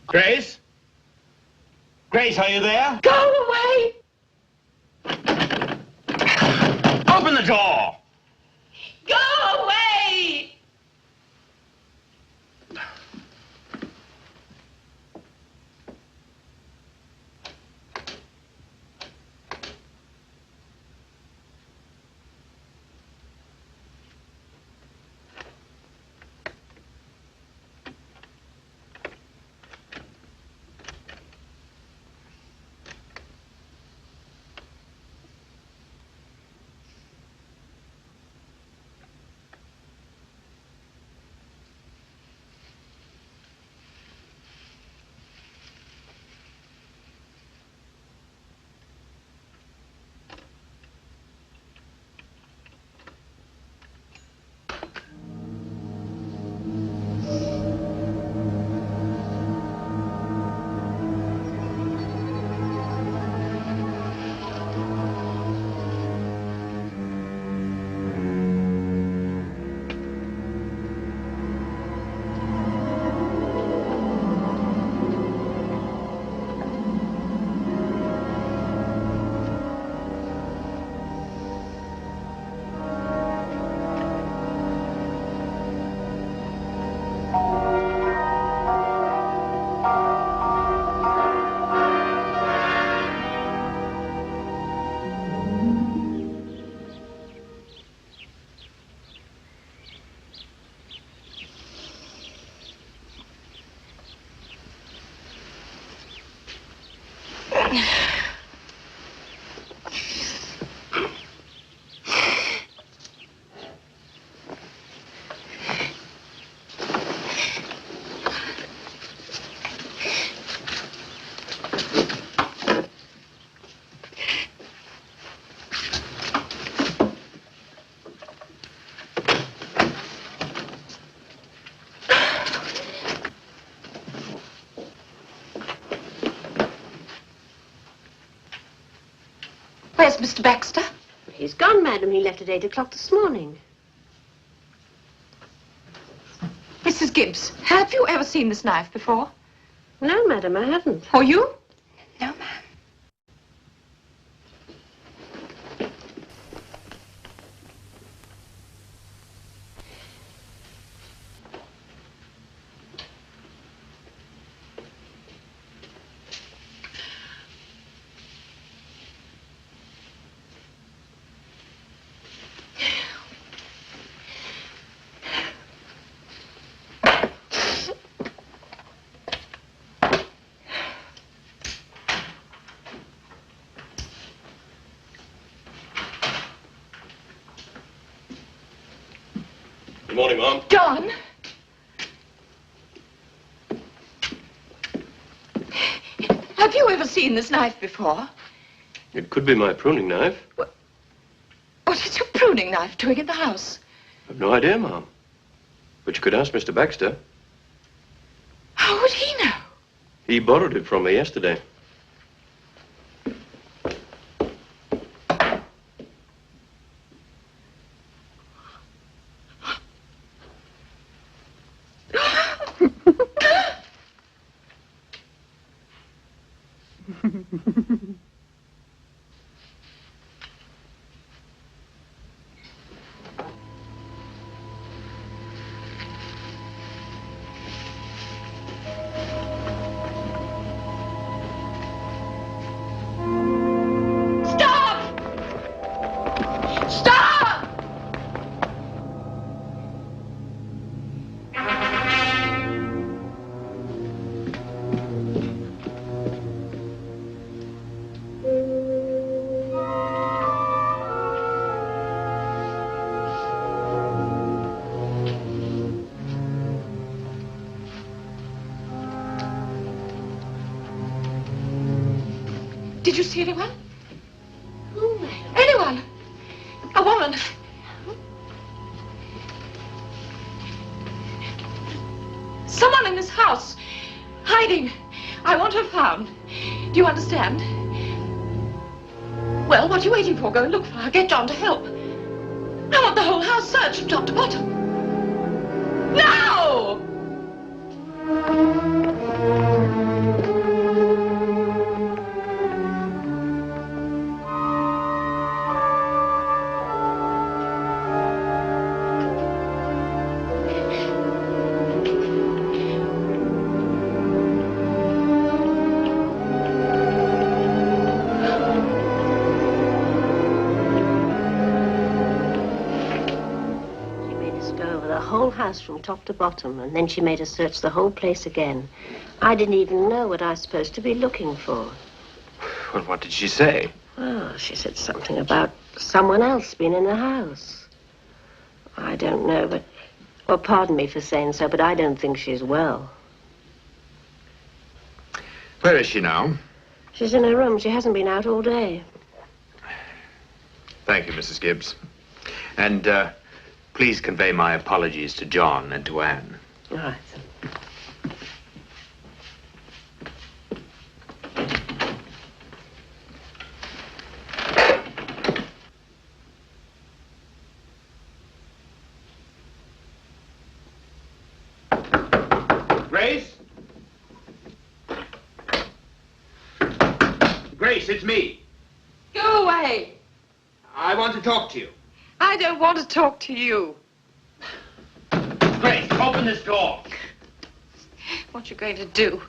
Grace? Grace, are you there? Go away! Open the door! Go away! Where's Mr. Baxter? He's gone, madam. He left at 8 o'clock this morning. Mrs. Gibbs, have you ever seen this knife before? No, madam, I haven't. Or you? No, ma'am. Good morning, Mom. John! Have you ever seen this knife before? It could be my pruning knife. What is your pruning knife doing in the house? I've no idea, Mom. But you could ask Mr. Baxter. How would he know? He borrowed it from me yesterday. Did you see anyone? Who, madam? Anyone? A woman. Someone in this house. Hiding. I want her found. Do you understand? Well, what are you waiting for? Go and look for her. Get John to help. I want the whole house searched from top to bottom. Now! House from top to bottom, and then she made us search the whole place again. I didn't even know what I was supposed to be looking for. Well, what did she say? Oh, she said something about someone else being in the house. I don't know, but... Well, pardon me for saying so, but I don't think she's well. Where is she now? She's in her room. She hasn't been out all day. Thank you, Mrs. Gibbs. And, please convey my apologies to John and to Anne. All right. Grace? Grace, it's me. Go away. I want to talk to you. I don't want to talk to you. Grace, open this door. What you going to do?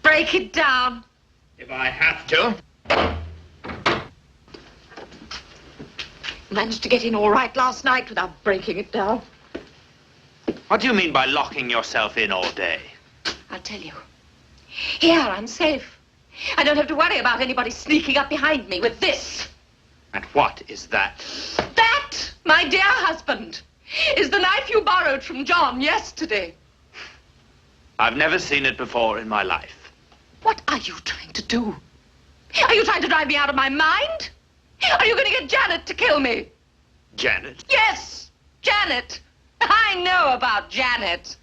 Break it down? If I have to. Managed to get in all right last night without breaking it down. What do you mean by locking yourself in all day? I'll tell you. Here, I'm safe. I don't have to worry about anybody sneaking up behind me with this. And what is that? That, my dear husband, is the knife you borrowed from John yesterday. I've never seen it before in my life. What are you trying to do? Are you trying to drive me out of my mind? Are you going to get Janet to kill me? Janet? Yes, Janet. I know about Janet.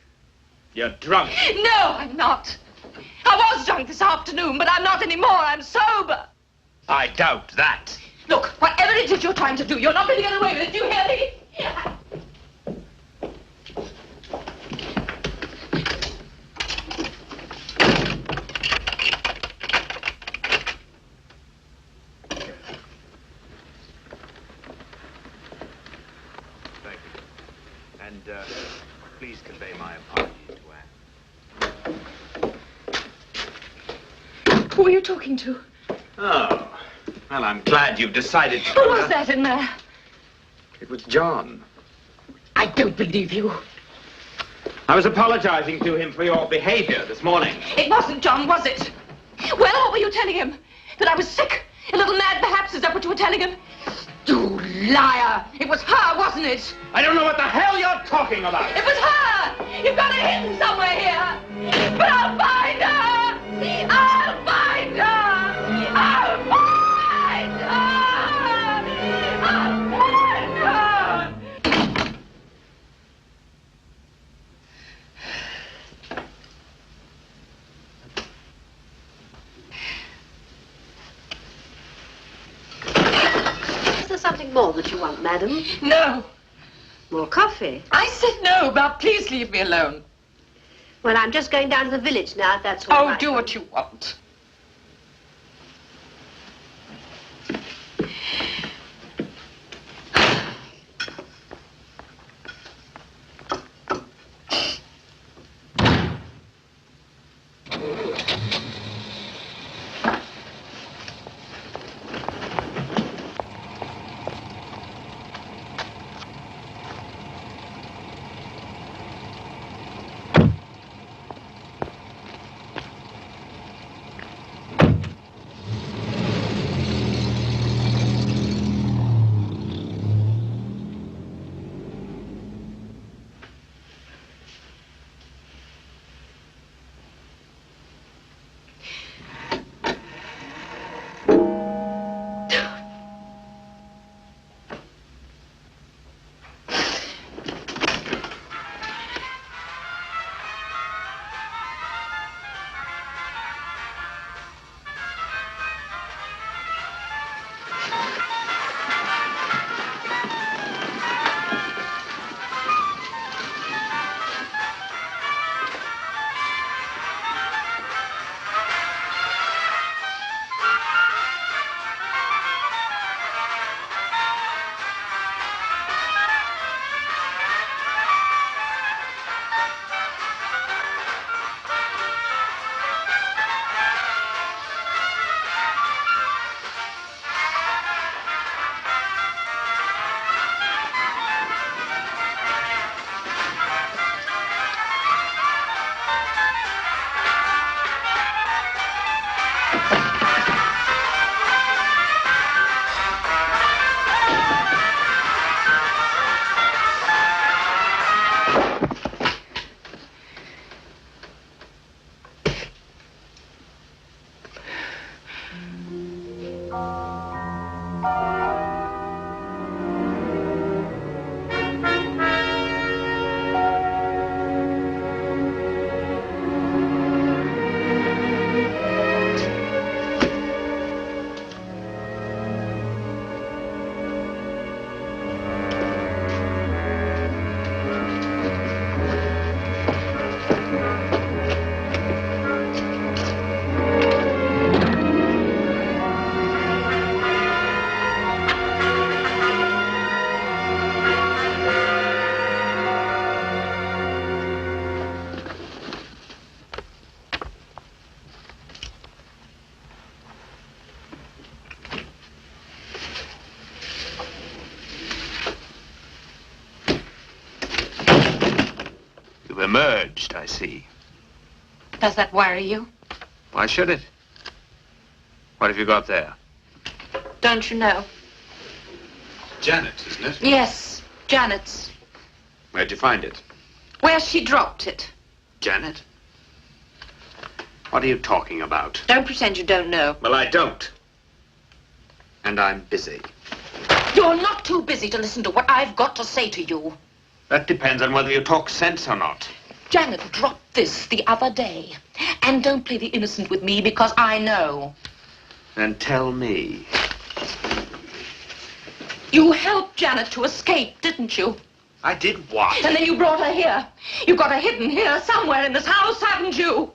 You're drunk. No, I'm not. I was drunk this afternoon, but I'm not anymore. I'm sober. I doubt that. Look, whatever it is you're trying to do, you're not going to get away with it. Do you hear me? Thank you. And, please convey my apologies to Anne. Who are you talking to? Oh. Well, I'm glad you've decided to... Who was that in there? It was John. I don't believe you. I was apologizing to him for your behavior this morning. It wasn't John, was it? Well, what were you telling him? That I was sick? A little mad, perhaps? Is that what you were telling him? You liar! It was her, wasn't it? I don't know what the hell you're talking about. It was her! You've got her hidden somewhere here. But I'll find her! I'll find her! I'll find her! Is there something more that you want, madam? No. More coffee? I said no, but please leave me alone. Well, I'm just going down to the village now, if that's all right. Oh, do what you want. I see. Does that worry you? Why should it? What have you got there? Don't you know? Janet, isn't it? Yes, Janet's. Where'd you find it? Where she dropped it. Janet? What are you talking about? Don't pretend you don't know. Well, I don't. And I'm busy. You're not too busy to listen to what I've got to say to you. That depends on whether you talk sense or not. Janet dropped this the other day. And don't play the innocent with me because I know. Then tell me. You helped Janet to escape, didn't you? I did what? And then you brought her here. You got her hidden here somewhere in this house, haven't you?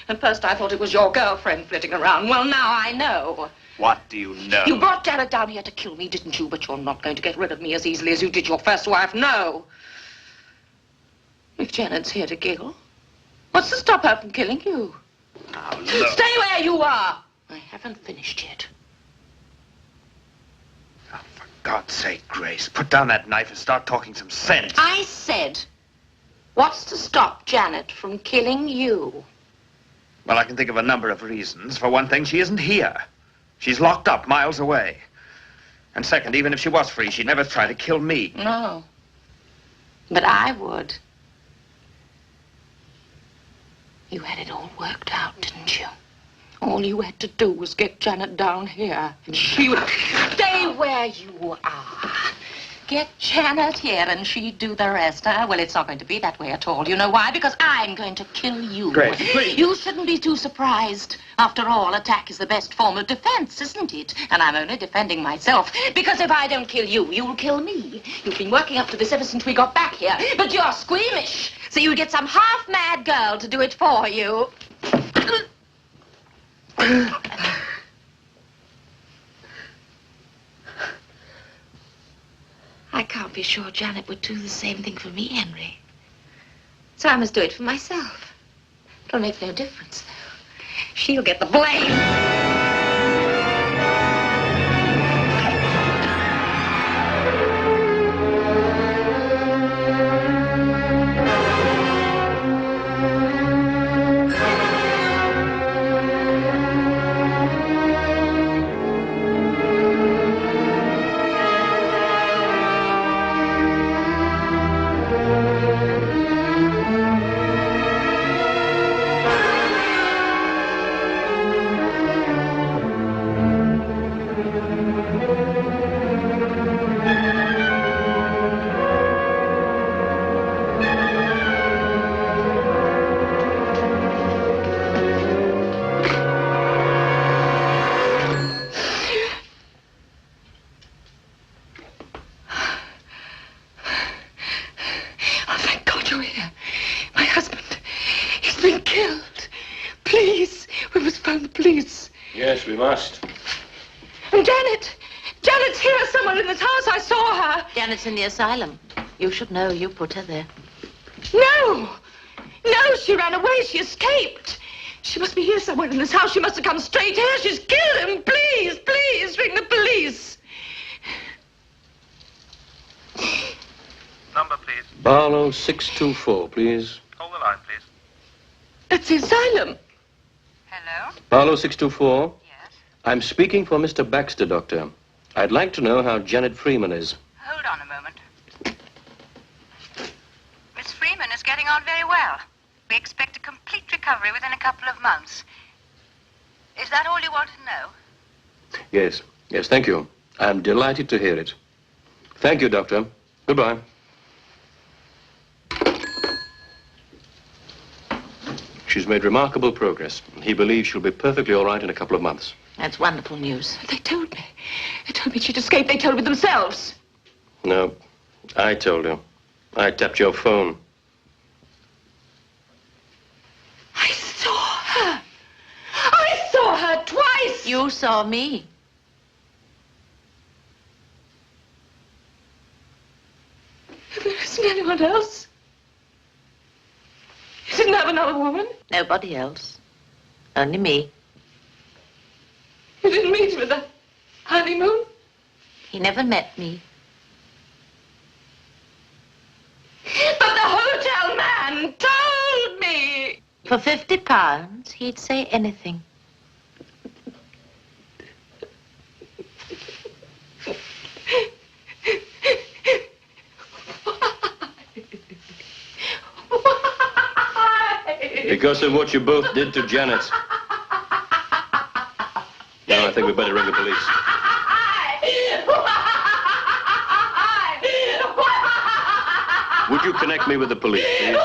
At first I thought it was your girlfriend flitting around. Well, now I know. What do you know? You brought Janet down here to kill me, didn't you? But you're not going to get rid of me as easily as you did your first wife. No. If Janet's here to kill, what's to stop her from killing you? Now, look. Stay where you are. I haven't finished yet. Oh, for God's sake, Grace, put down that knife and start talking some sense. I said, what's to stop Janet from killing you? Well, I can think of a number of reasons. For one thing, she isn't here. She's locked up miles away. And second, even if she was free, she'd never try to kill me. No. But I would. You had it all worked out, didn't you? All you had to do was get Janet down here, and she would stay where you are. Get Janet here, and she'd do the rest, huh? Well, it's not going to be that way at all. You know why? Because I'm going to kill you. Grace, please. You shouldn't be too surprised. After all, attack is the best form of defense, isn't it? And I'm only defending myself. Because if I don't kill you, you'll kill me. You've been working up to this ever since we got back here. But you're squeamish. So you get some half-mad girl to do it for you. I can't be sure Janet would do the same thing for me, Henry. So I must do it for myself. It'll make no difference, though. She'll get the blame. Yes, we must. And Janet! Janet's here somewhere in this house. I saw her. Janet's in the asylum. You should know. You put her there. No! No, she ran away. She escaped. She must be here somewhere in this house. She must have come straight here. She's killed him. Please, please, ring the police. Number, please. Barlow 624, please. Hold the line, please. It's the asylum. Hello? Barlow 624? Yes? I'm speaking for Mr. Baxter, Doctor. I'd like to know how Janet Freeman is. Hold on a moment. Miss Freeman is getting on very well. We expect a complete recovery within a couple of months. Is that all you wanted to know? Yes, yes, thank you. I'm delighted to hear it. Thank you, Doctor. Goodbye. She's made remarkable progress. He believes she'll be perfectly all right in a couple of months. That's wonderful news. They told me. They told me she'd escaped. They told me themselves. No, I told you. I tapped your phone. I saw her. I saw her twice. You saw me. There isn't anyone else. You didn't have another woman? Nobody else. Only me. You didn't meet him at the honeymoon? He never met me. But the hotel man told me. For £50, he'd say anything. Because of what you both did to Janet. Now I think we better ring the police. Would you connect me with the police, please?